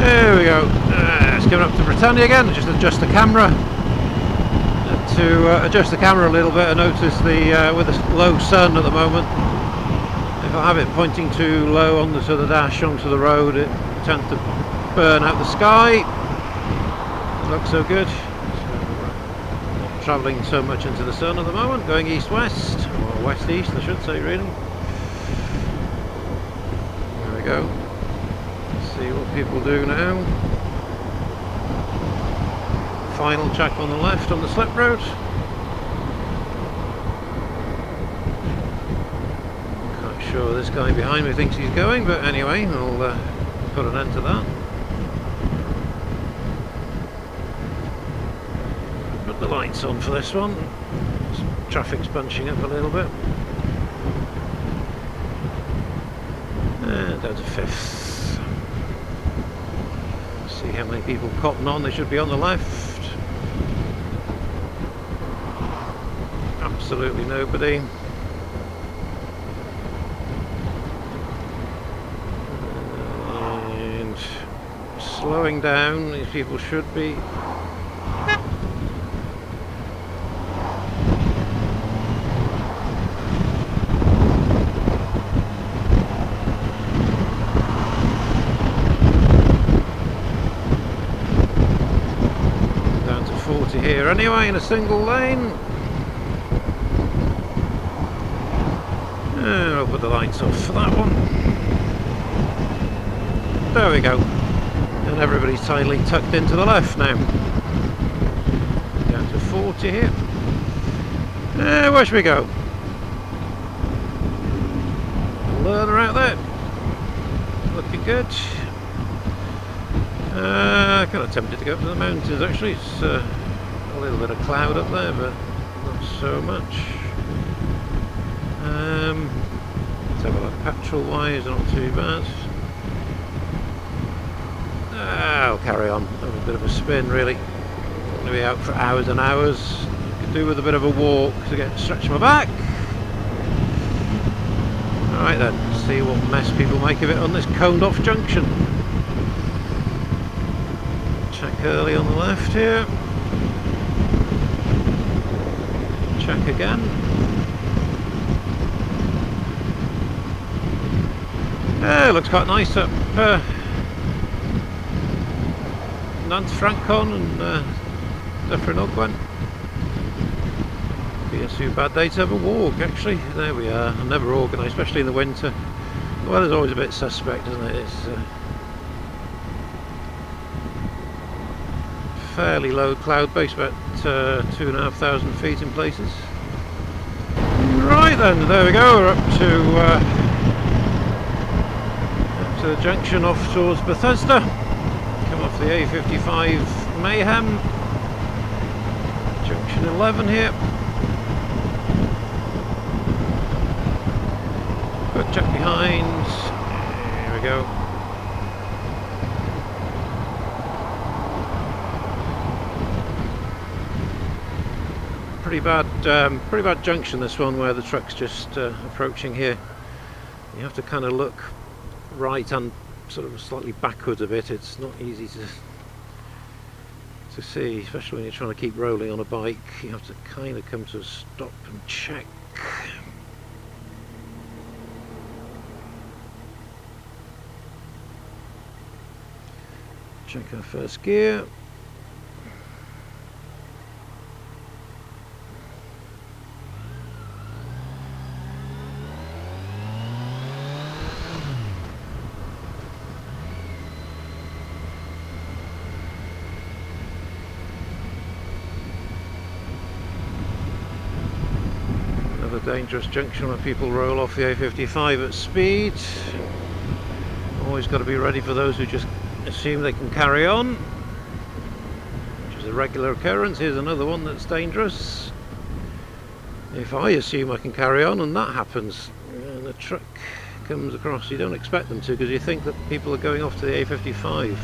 There we go. It's coming up to Britannia again. Just adjust the camera. To adjust the camera a little bit, I notice the with the low sun at the moment, if I have it pointing too low onto the dash onto the road, it tends to burn out the sky. Doesn't look so good. So, not travelling so much into the sun at the moment, going east-west, or west-east I should say really. There we go. Let's see what people do now. Final check on the left on the slip road. Quite sure this guy behind me thinks he's going, but anyway, I'll put an end to that. Put the lights on for this one. Traffic's bunching up a little bit. And down to 5th. See how many people cotton on. They should be on the left. Absolutely nobody. And slowing down, these people should be. Down to 40 here anyway in a single lane. I'll put the lights off for that one. There we go. And everybody's tidily tucked into the left now. Down to 40 here. Where should we go? Learner out there. Looking good. Kind of tempted to go up to the mountains actually. It's a little bit of cloud up there, but not so much. Let's have a look. Petrol wise, not too bad. I'll carry on. Have a bit of a spin really. Going to be out for hours and hours. Could do with a bit of a walk to stretch my back. Alright then, see what mess people make of it on this coned off junction. Check early on the left here. Check again. It looks quite nice up Nant Francon and Dyffryn Ogwen. Be a too bad day to have a walk actually. There we are. I never organise, especially in the winter. The weather's always a bit suspect, isn't it? It's fairly low cloud base, about 2,500 feet in places. Right then, there we go. We're up to the junction off towards Bethesda. Come off the A55 Mayhem. Junction 11 here. Quick check behind. Here we go. Pretty bad junction this one, where the truck's just approaching here. You have to kind of look right and sort of slightly backwards a bit. It's not easy to see, especially when you're trying to keep rolling on a bike. You have to kind of come to a stop and check. Check our first gear. Dangerous junction where people roll off the A55 at speed. Always got to be ready for those who just assume they can carry on, which is a regular occurrence. Here's another one that's dangerous. If I assume I can carry on and that happens, and the truck comes across, you don't expect them to, because you think that people are going off to the A55.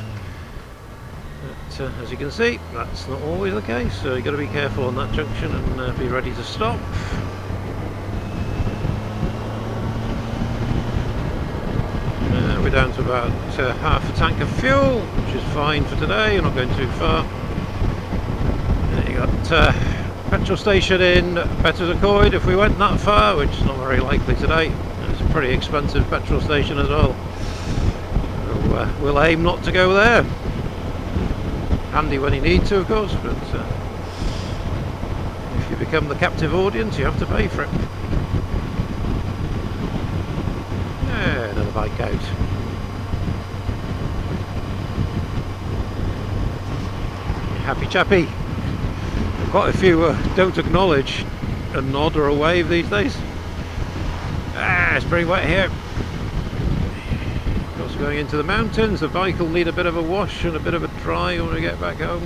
But as you can see, that's not always the case, so you've got to be careful on that junction and be ready to stop. down to about half a tank of fuel, which is fine for today. You're not going too far. And you got petrol station in Betws if we went that far, which is not very likely today. It's a pretty expensive petrol station as well. So, we'll aim not to go there. Handy when you need to, of course, but if you become the captive audience, you have to pay for it. Yeah, another bike out. Happy chappy. Quite a few don't acknowledge a nod or a wave these days. It's pretty wet here. Of course, going into the mountains, the bike will need a bit of a wash and a bit of a dry when we get back home.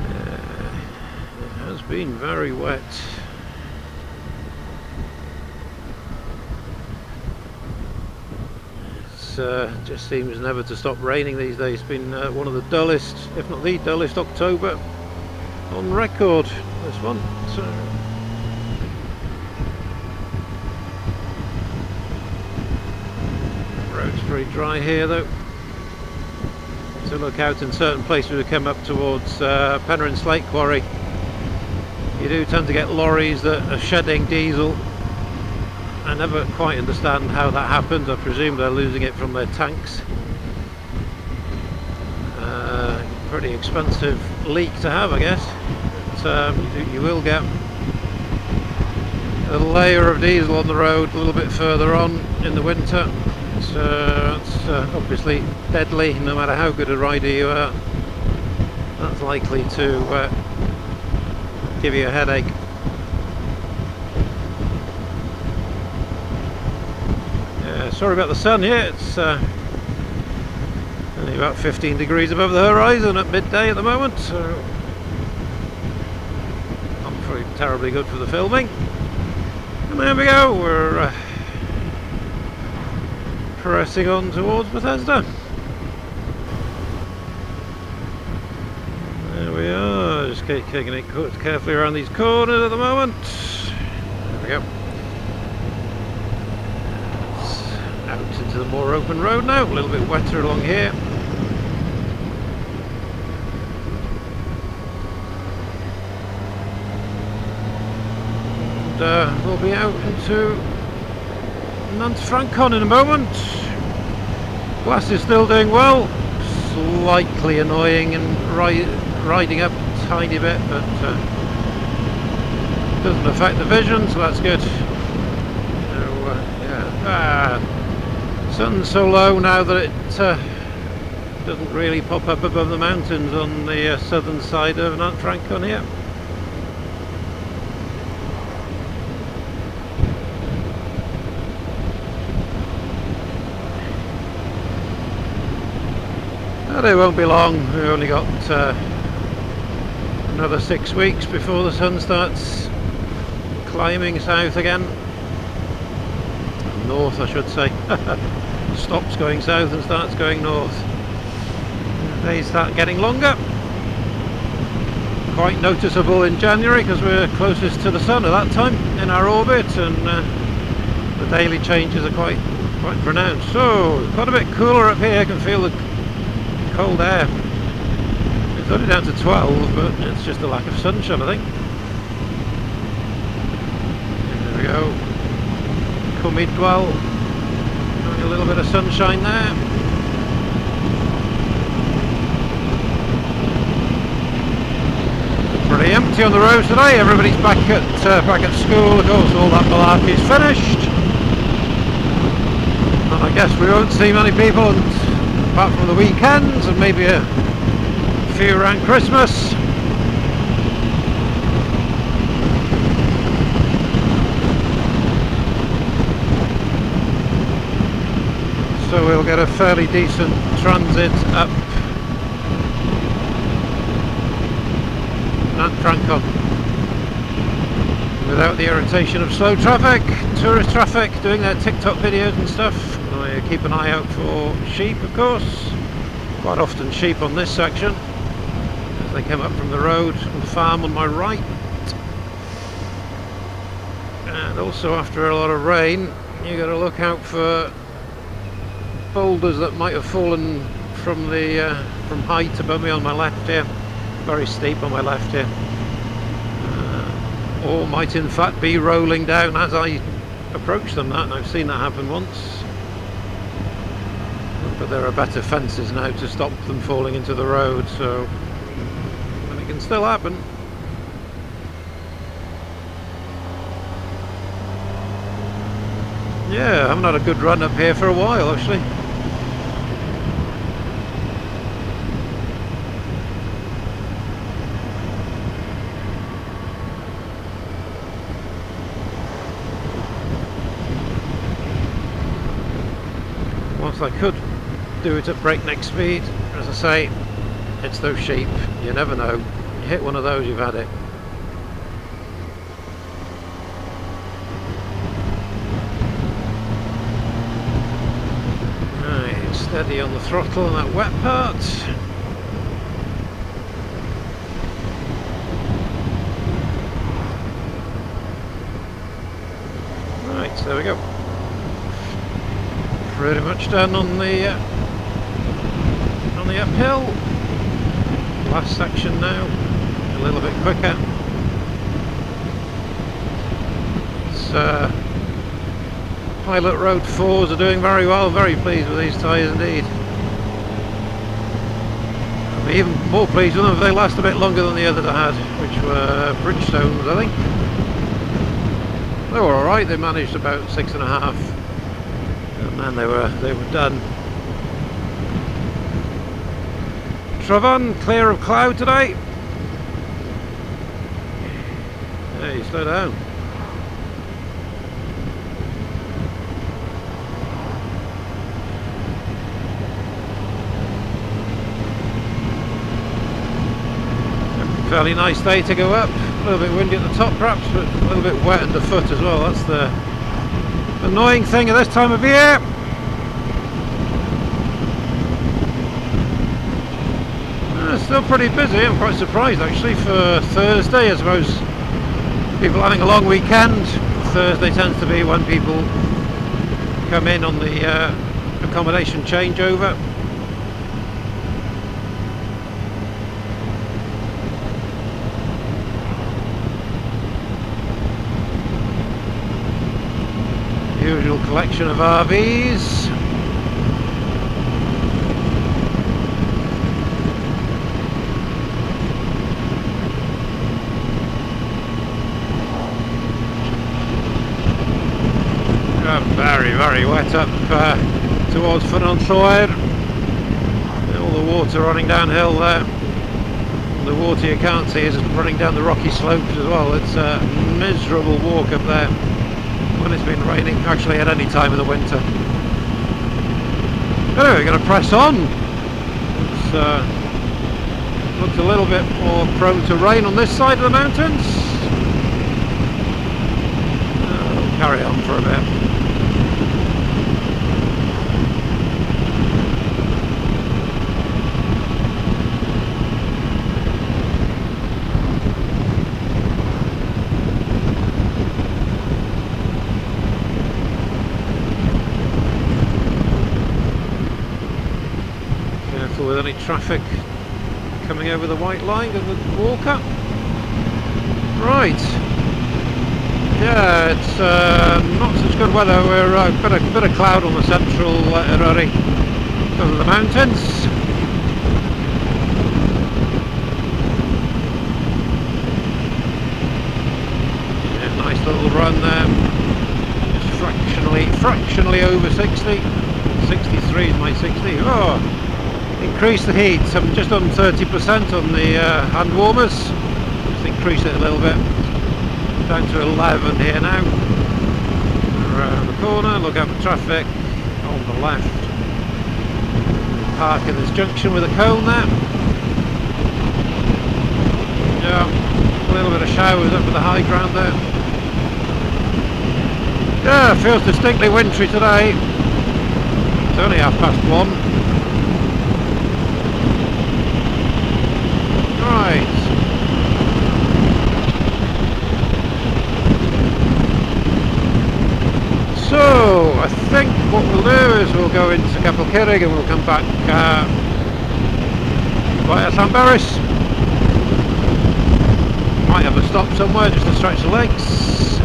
It has been very wet. Just seems never to stop raining these days. It's been one of the dullest, if not the dullest October on record, this one. So road's pretty dry here though. So look out in certain places we come up towards Penryn Slate Quarry. You do tend to get lorries that are shedding diesel. I never quite understand how that happens. I presume they're losing it from their tanks. Pretty expensive leak to have, I guess. But you will get a layer of diesel on the road a little bit further on in the winter. So it's obviously deadly, no matter how good a rider you are. That's likely to give you a headache. Sorry about the sun here, it's only about 15 degrees above the horizon at midday at the moment, so not very terribly good for the filming. And there we go, we're pressing on towards Bethesda. There we are, just taking it carefully around these corners at the moment. There we go. Out into the more open road now, a little bit wetter along here. And we'll be out into Nantfrancon in a moment. Glass is still doing well, slightly annoying and riding up a tiny bit, but doesn't affect the vision, so that's good. So, yeah. Sun's so low now that it doesn't really pop up above the mountains on the southern side of Nantfrancon here. But it won't be long. We've only got another 6 weeks before the sun starts climbing south again. North, I should say. Stops going south and starts going north. Days start getting longer. Quite noticeable in January because we're closest to the sun at that time in our orbit, and the daily changes are quite pronounced. So quite a bit cooler up here. I can feel the cold air. It's only down to 12, but it's just a lack of sunshine, I think. There we go. Midwell, a little bit of sunshine there. Pretty empty on the roads today. Everybody's back at school. Of course, all that malarkey's finished, and I guess we won't see many people, apart from the weekends and maybe a few around Christmas. So we'll get a fairly decent transit up Nantfrancon without the irritation of slow traffic, tourist traffic doing their TikTok videos and stuff. I keep an eye out for sheep, of course. Quite often sheep on this section as they come up from the road and the farm on my right. And also after a lot of rain, you got to look out for boulders that might have fallen from the from height above me on my left here, very steep on my left here, or might in fact be rolling down as I approach them. That I've seen that happen once, but there are better fences now to stop them falling into the road, so and it can still happen. Yeah, I haven't had a good run up here for a while actually. Whilst I could do it at breakneck speed, as I say, it's those sheep, you never know. You hit one of those, you've had it. Steady on the throttle on that wet part. Right, there we go. Pretty much done on the uphill. Last section now, a little bit quicker. It's Pilot Road 4s are doing very well, very pleased with these tyres indeed. I'm even more pleased with them if they last a bit longer than the others I had, which were Bridgestones, I think. They were alright, they managed about 6.5, and then they were done. Travan, clear of cloud today. Hey, slow down. Fairly nice day to go up, a little bit windy at the top perhaps, but a little bit wet underfoot as well. That's the annoying thing at this time of year. It's still pretty busy. I'm quite surprised actually for Thursday. I suppose people having a long weekend. Thursday tends to be when people come in on the accommodation changeover. Usual collection of RVs. Very wet up towards Fynnon-Llwyd. All the water running downhill there. The water you can't see is running down the rocky slopes as well. It's a miserable walk up there when it's been raining, actually at any time of the winter. Anyway, we're going to press on. It's looks a little bit more prone to rain on this side of the mountains. We'll carry on for a bit. With any traffic coming over the white line of the walker. Right. Yeah, it's not such good weather. We're a bit of cloud on the central Eryri over the mountains. Yeah, nice little run there. Just fractionally over 60. 63 is my 60. Oh! Increase the heat. I'm just on 30% on the hand warmers. Just increase it a little bit. Down to 11 here now. Around the corner, look out for traffic on the left. Park in this junction with a cone there. Yeah, a little bit of showers up at the high ground there. Yeah, it feels distinctly wintry today. It's only 1:30. Right. So we'll go into Capelcurig and we'll come back via Llanberis. Might have a stop somewhere just to stretch the legs.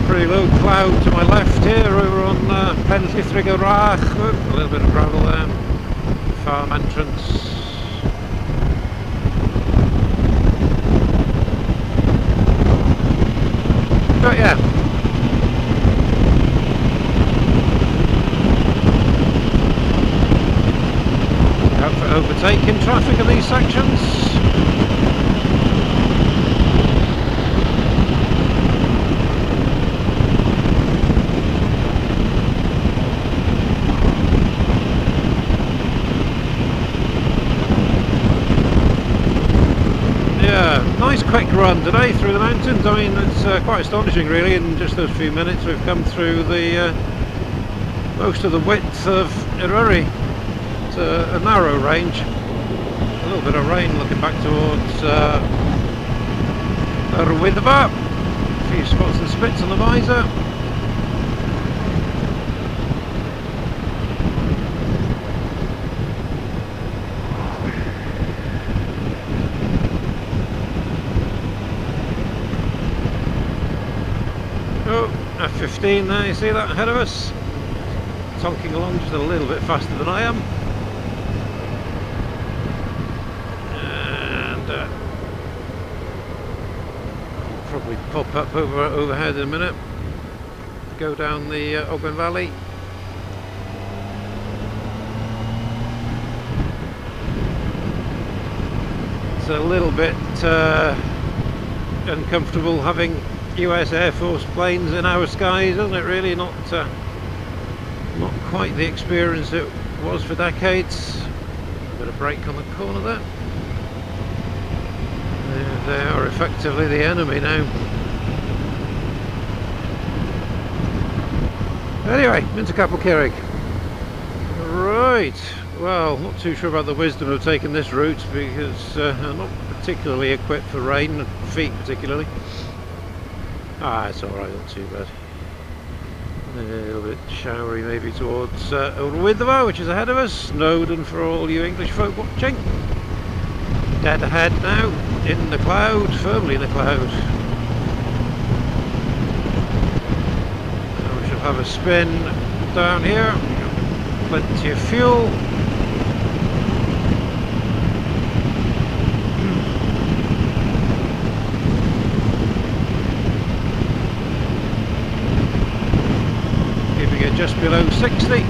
Pretty low cloud to my left here over on Penllithrig-y-Rach. A little bit of gravel there. Farm entrance. But yeah. Out for overtaking traffic in these sections. Nice quick run today through the mountains. I mean, it's quite astonishing really. In just those few minutes we've come through the most of the width of Eryri. It's a narrow range. A little bit of rain looking back towards Wyddfa. A few spots and spits on the visor. F15 there, you see that ahead of us? Tonking along just a little bit faster than I am. And probably pop up overhead in a minute. Go down the Ogwen Valley. It's a little bit uncomfortable having US Air Force planes in our skies, isn't it? Really not quite the experience it was for decades. A bit of brake on the corner there. They are effectively the enemy now. Anyway, into Capelcurig. Right, well, not too sure about the wisdom of taking this route because I'm not particularly equipped for rain, feet particularly. Ah, it's alright, not too bad. A little bit showery maybe towards Wyddfa, which is ahead of us. Snowdon for all you English folk watching. Dead ahead now, in the cloud, firmly in the cloud. Now we shall have a spin down here. Plenty of fuel. Just below 60.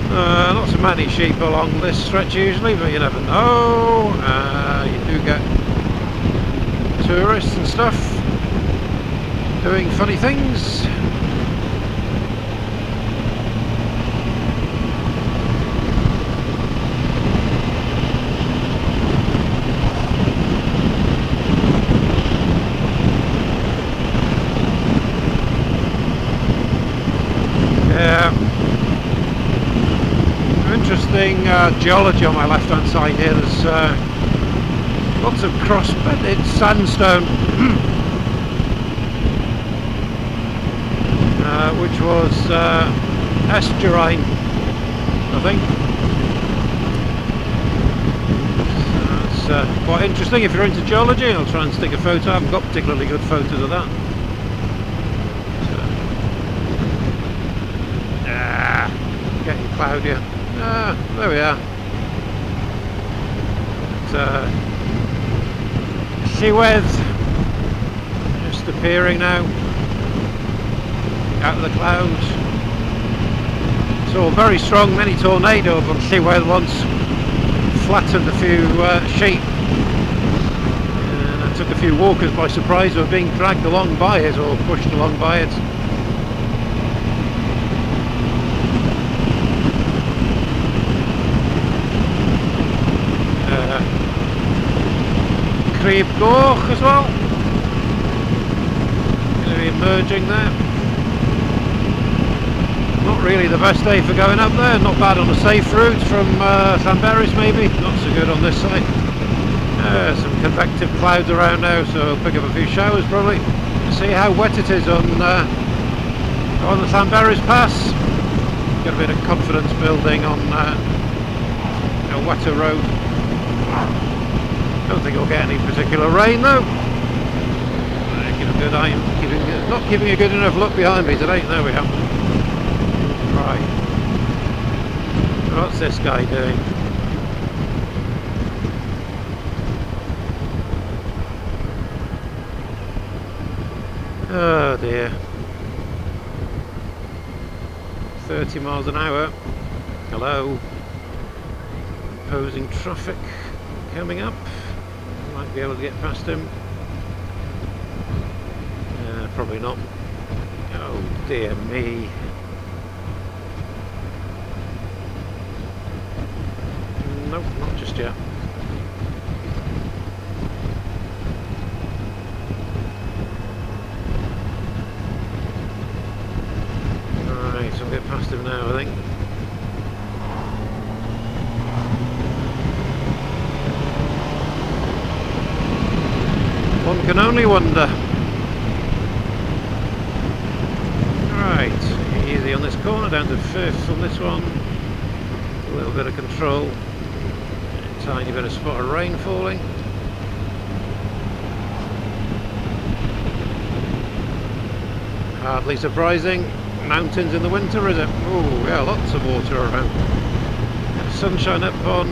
Not so many sheep along this stretch usually, but you never know. You do get tourists and stuff doing funny things. Interesting geology on my left hand side here. There's lots of cross-bedded sandstone which was estuarine, I think. So that's quite interesting if you're into geology. I'll try and stick a photo. I haven't got particularly good photos of that. Getting cloudier. There we are. Llywedd just appearing now out of the clouds. So very strong mini tornado up on Llywedd once, flattened a few sheep, and I took a few walkers by surprise who were being dragged along by it or pushed along by it. Crib Goch as well. Going to be emerging there. Not really the best day for going up there. Not bad on a safe route from Llanberis maybe. Not so good on this side. Some convective clouds around now, so I'll pick up a few showers probably. See how wet it is on the Llanberis Pass. Got a bit of confidence building on a wetter road. Don't think I'll get any particular rain though. Not keeping a good enough look behind me today. There we are. Right. What's this guy doing? Oh dear. 30 miles an hour. Hello. Opposing traffic coming up. Might be able to get past him. Probably not. Oh dear me. Nope, not just yet. Right, I'll get past him now, I think. One can only wonder. Right, easy on this corner, down to 5th on this one. A little bit of control. A tiny bit of spot of rain falling. Hardly surprising. Mountains in the winter, is it? Oh, yeah, lots of water around. Sunshine up on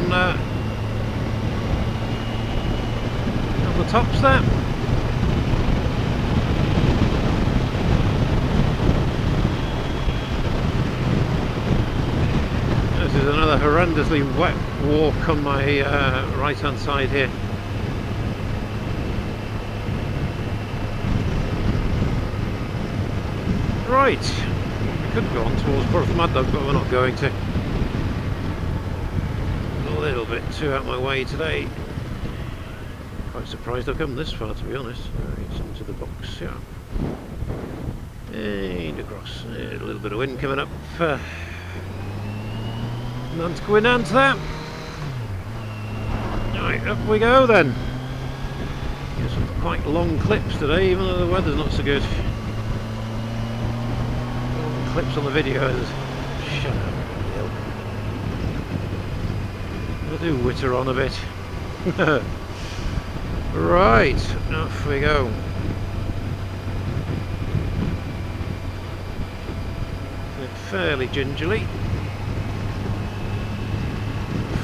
the tops there. This is another horrendously wet walk on my right hand side here. Right, we could go on towards Porthmadog, but we're not going to. A little bit too out my way today. Quite surprised I've come this far, to be honest. Right, into the box, yeah. And across. A little bit of wind coming up. None to go in onto that. Right, up we go then. Get some quite long clips today, even though the weather's not so good. Long clips on the videos. Shut up. I'll do witter on a bit. Right, off we go. Fairly gingerly.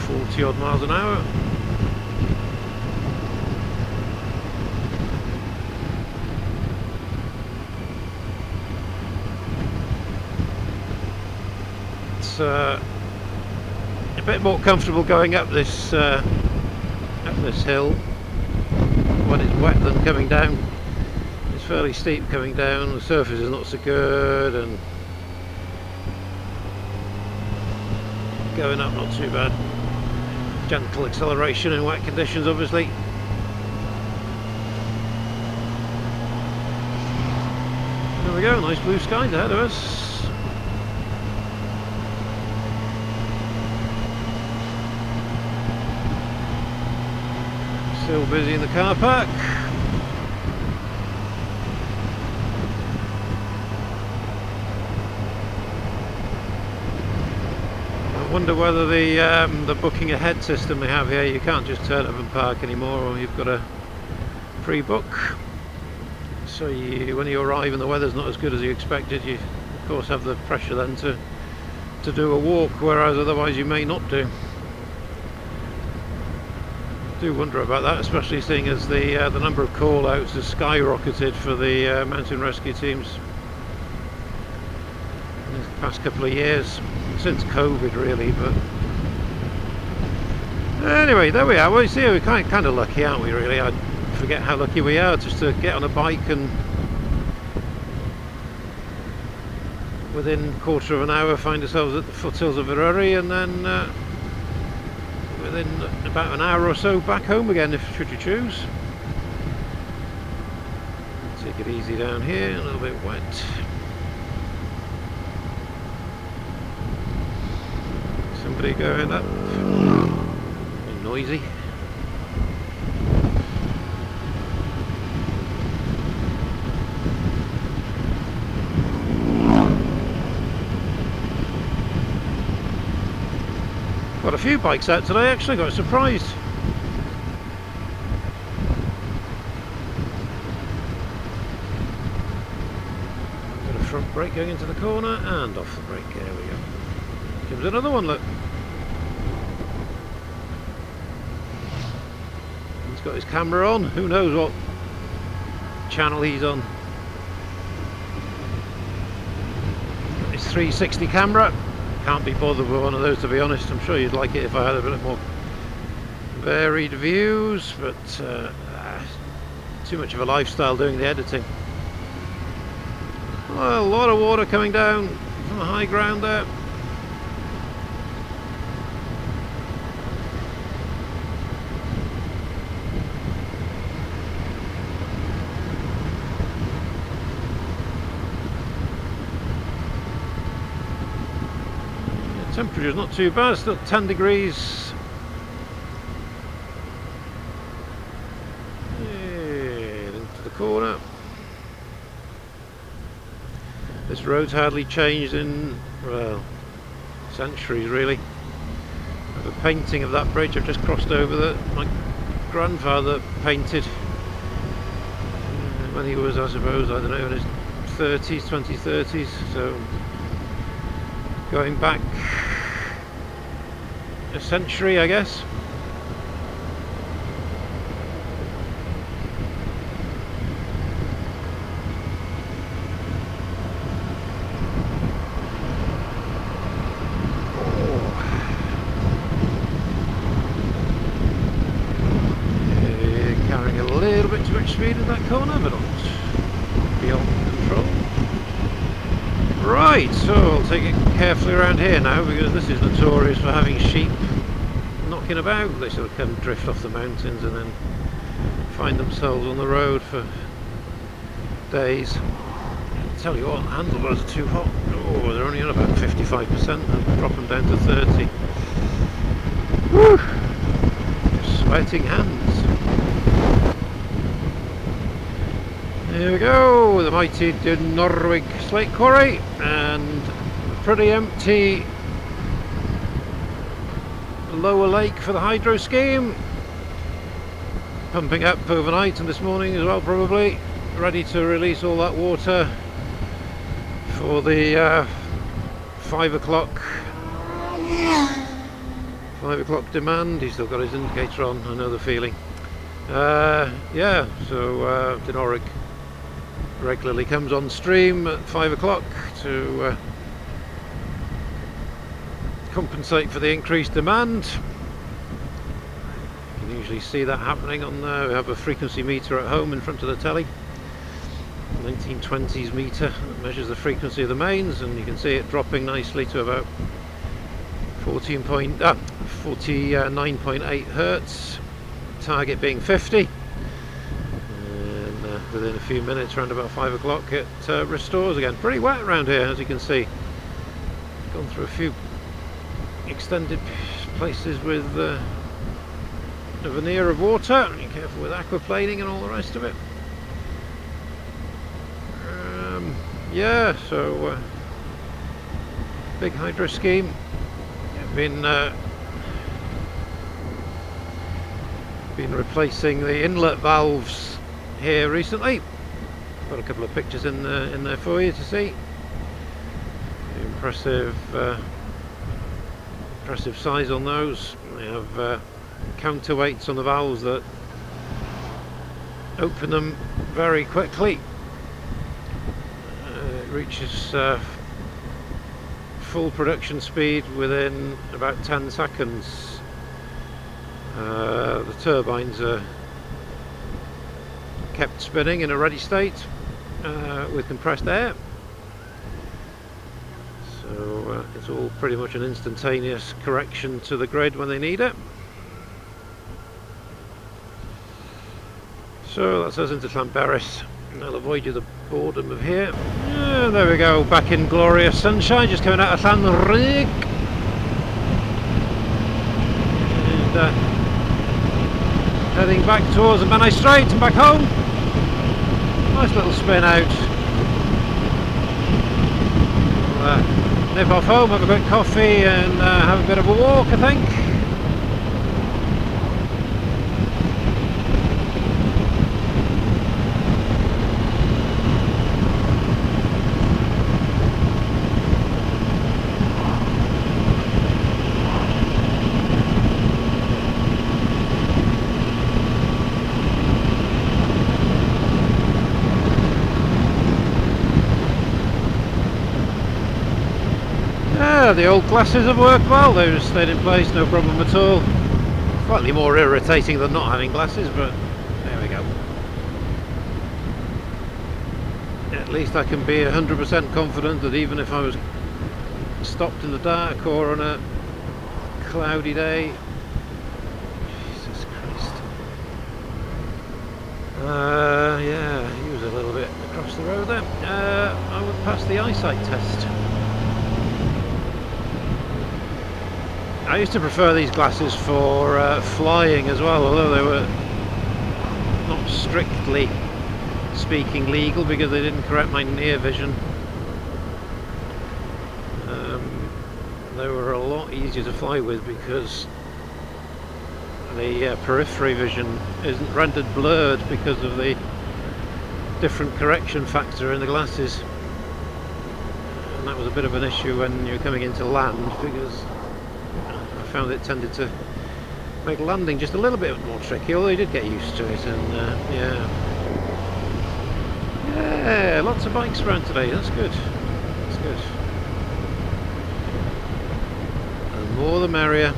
40 odd miles an hour. It's a bit more comfortable going up this hill when it's wet than coming down. It's fairly steep coming down, the surface is not so good, and going up not too bad. Gentle acceleration in wet conditions, obviously. There we go, nice blue skies ahead of us. Still busy in the car park. I wonder whether the booking ahead system they have here, you can't just turn up and park anymore, or you've got to pre-book. So when you arrive and the weather's not as good as you expected, you of course have the pressure then to do a walk, whereas otherwise you may not do. I do wonder about that, especially seeing as the number of call-outs has skyrocketed for the mountain rescue teams in the past couple of years, since COVID really. But anyway, there we are. Well, you see, we're kind of lucky, aren't we, really? I forget how lucky we are just to get on a bike and within a quarter of an hour find ourselves at the foothills of Eryri, and then within about an hour or so back home again, if should you choose. Take it easy down here, a little bit wet. Somebody going up. Noisy. a few bikes out today actually, got surprised. Got a front brake going into the corner and off the brake, there we go. Comes another one, look. He's got his camera on, who knows what channel he's on. Got his 360 camera. Can't be bothered with one of those, to be honest. I'm sure you'd like it if I had a bit more varied views, but too much of a lifestyle doing the editing. Well, a lot of water coming down from the high ground there. Temperature's not too bad, still 10 degrees. Yeah, into the corner. This road's hardly changed in, well, centuries really. The painting of that bridge I've just crossed over that my grandfather painted when he was, I suppose, I don't know, in his 30s, 2030s, so going back a century, I guess. Carrying a little bit too much speed in that corner, but not beyond control. Right, so I'll take it carefully around here now, because this is notorious for having sheep knocking about. They sort of come drift off the mountains and then find themselves on the road for days. I tell you what, handlebars are too hot. Oh, they're only on about 55%. I'll drop them down to 30. Whew! Sweating hands. Here we go, the mighty Norwig slate quarry, and a pretty empty lower lake for the hydro scheme. Pumping up overnight and this morning as well, probably ready to release all that water for the 5 o'clock demand. He's still got his indicator on, I know the feeling. Yeah, so Norwig regularly comes on stream at 5 o'clock to compensate for the increased demand. You can usually see that happening on there. We have a frequency meter at home in front of the telly, 1920s meter that measures the frequency of the mains, and you can see it dropping nicely to about 49.8 hertz, target being 50. Within a few minutes, around about 5 o'clock, it restores again. Pretty wet around here, as you can see. Gone through a few extended places with a veneer of water. Be careful with aquaplaning and all the rest of it. Yeah, so big hydro scheme. Been replacing the inlet valves here recently. Got a couple of pictures in there for you to see. Impressive size on those. They have counterweights on the valves that open them very quickly. It reaches full production speed within about 10 seconds. The turbines are kept spinning in a ready state with compressed air, so it's all pretty much an instantaneous correction to the grid when they need it. So that's us into Llanberis. I'll avoid you the boredom of here. Yeah, there we go, back in glorious sunshine, just coming out of Llanrig. And heading back towards the Menai Strait and back home. Nice little spin out. We'll nip off home, have a quick coffee and have a bit of a walk, I think. The old glasses have worked well, they've stayed in place, no problem at all. Slightly more irritating than not having glasses, but there we go. At least I can be 100% confident that even if I was stopped in the dark or on a cloudy day, Jesus Christ. Yeah, he was a little bit across the road there. I would pass the eyesight test. I used to prefer these glasses for flying as well, although they were not strictly speaking legal because they didn't correct my near vision. They were a lot easier to fly with because the periphery vision isn't rendered blurred because of the different correction factor in the glasses, and that was a bit of an issue when you're coming into land because I found it tended to make landing just a little bit more tricky, although you did get used to it. And yeah, lots of bikes around today, that's good, that's good. The more the merrier.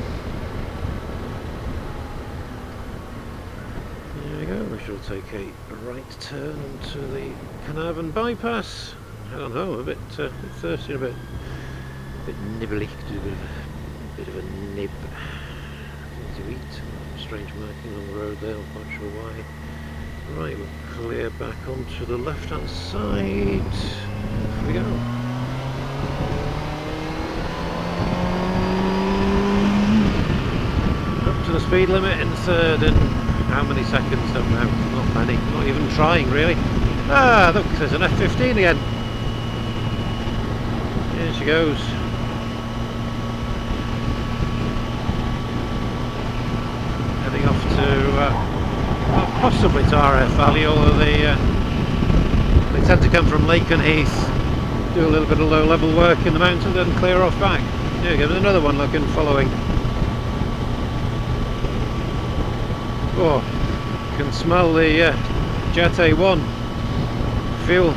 There we go, we shall take a right turn onto the Carnarvon bypass. I don't know, a bit thirsty, a bit nibbly, do a bit of a nib to eat. Strange marking on the road there, I'm not quite sure why. Right, we'll clear back onto the left hand side. Off we go. To the speed limit in third in how many seconds? Don't know, not many, not even trying really. Ah, look, there's an F15 again. Here she goes. Heading off to well, possibly to RF Valley, although they tend to come from Laken Heath, do a little bit of low level work in the mountains and clear off back. Here we go, there's another one looking, following. Oh, can smell the Jet A1 fuel,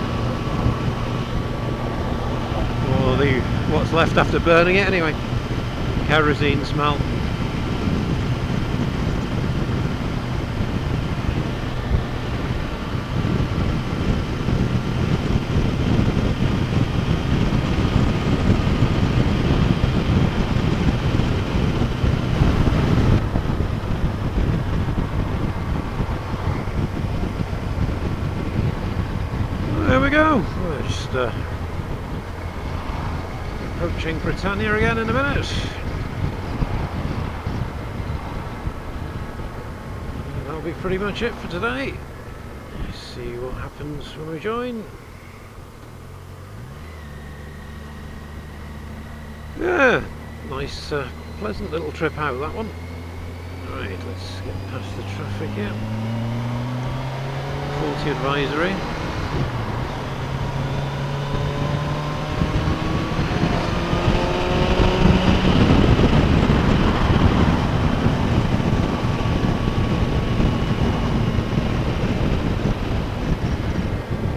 or the what's left after burning it anyway. Kerosene smell. There we go. We're just approaching Britannia again in a minute. And that'll be pretty much it for today. Let's see what happens when we join. Yeah, nice, pleasant little trip out, that one. Right, let's get past the traffic here. Faulty advisory.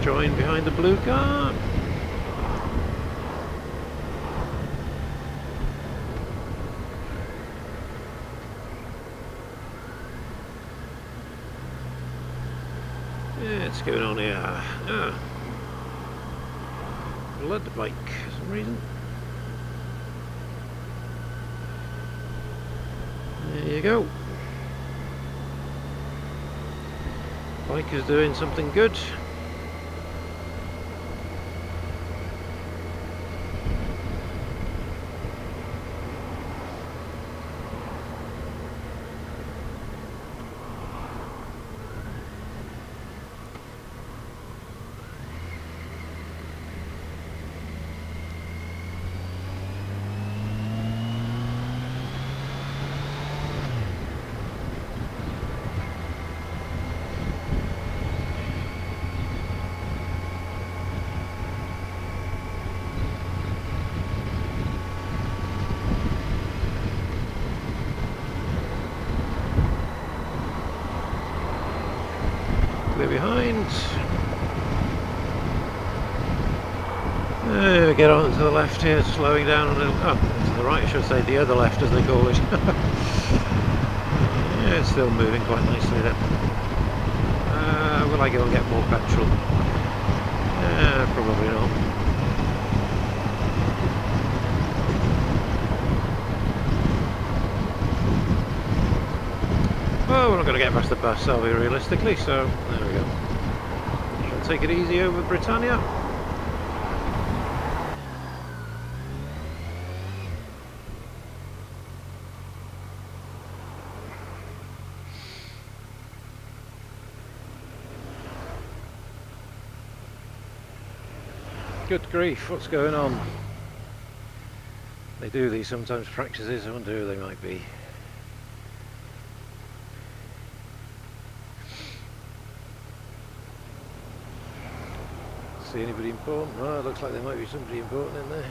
Join behind the blue car. Yeah, what's going on here? Ah, blood bike for some reason. There you go. Bike is doing something good. Clear behind. Get on to the left here, slowing down a little. Oh, to the right, I should say, the other left as they call it. Yeah, it's still moving quite nicely there. Will I go and get more petrol? Probably not. Well, we're not going to get past the bus, are we, realistically? So, there we go. Shall take it easy over Britannia. Good grief, what's going on? They do these sometimes, practices. I wonder who they might be. See anybody important? Oh, it looks like there might be somebody important in there.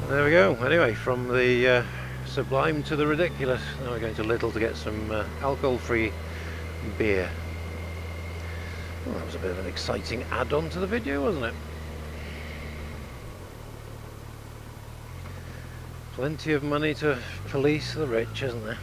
There we go. Anyway, from the sublime to the ridiculous. Now we're going to Lidl to get some alcohol-free beer. Well, that was a bit of an exciting add-on to the video, wasn't it? Plenty of money to police the rich, isn't there?